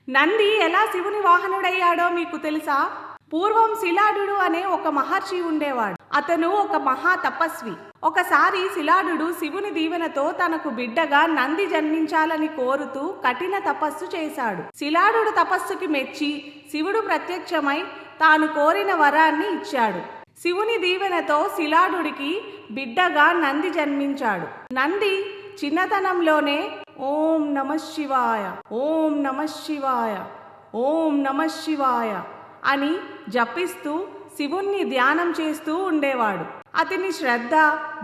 నంది ఎలా శివుని వాహనుడయ్యాడో మీకు తెలుసా? పూర్వం శిలాఢుడు అనే ఒక మహర్షి ఉండేవాడు. అతను ఒక మహా తపస్వి. ఒకసారి శిలాఢుడు శివుని దీవెనతో తనకు బిడ్డగా నంది జన్మించాలని కోరుతూ కఠిన తపస్సు చేశాడు. శిలాఢుడు తపస్సుకి మెచ్చి శివుడు ప్రత్యక్షమై తాను కోరిన వరాన్ని ఇచ్చాడు. శివుని దీవెనతో శిలాఢుడికి బిడ్డగా నంది జన్మించాడు. నంది చిన్నతనంలోనే ఓం నమః శివాయ, ఓం నమః శివాయ, ఓం నమః శివాయ అని జపిస్తూ శివుణ్ణి ధ్యానం చేస్తూ ఉండేవాడు. అతని శ్రద్ధ,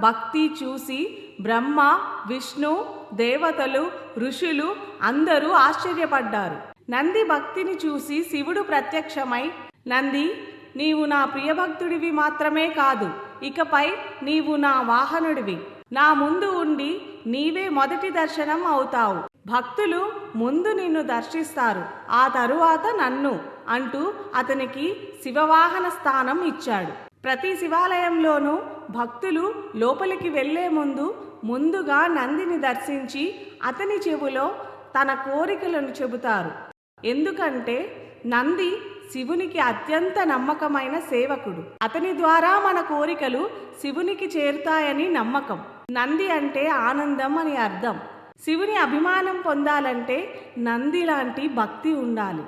భక్తి చూసి బ్రహ్మ, విష్ణు, దేవతలు, ఋషులు అందరూ ఆశ్చర్యపడ్డారు. నంది భక్తిని చూసి శివుడు ప్రత్యక్షమై, నంది, నీవు నా ప్రియభక్తుడివి మాత్రమే కాదు, ఇకపై నీవు నా వాహనుడివి. నా ముందు ఉండి నీవే మొదటి దర్శనం అవుతావు. భక్తులు ముందు నిన్ను దర్శిస్తారు, ఆ తరువాత నన్ను అంటూ అతనికి శివవాహన స్థానం ఇచ్చాడు. ప్రతి శివాలయంలోనూ భక్తులు లోపలికి వెళ్లే ముందుగా నందిని దర్శించి అతని చెవులో తన కోరికలను చెబుతారు. ఎందుకంటే నంది శివునికి అత్యంత నమ్మకమైన సేవకుడు. అతని ద్వారా మన కోరికలు శివునికి చేరుతాయని నమ్మకం. నంది అంటే ఆనందం అని అర్థం. శివుని అభిమానం పొందాలంటే నంది లాంటి భక్తి ఉండాలి.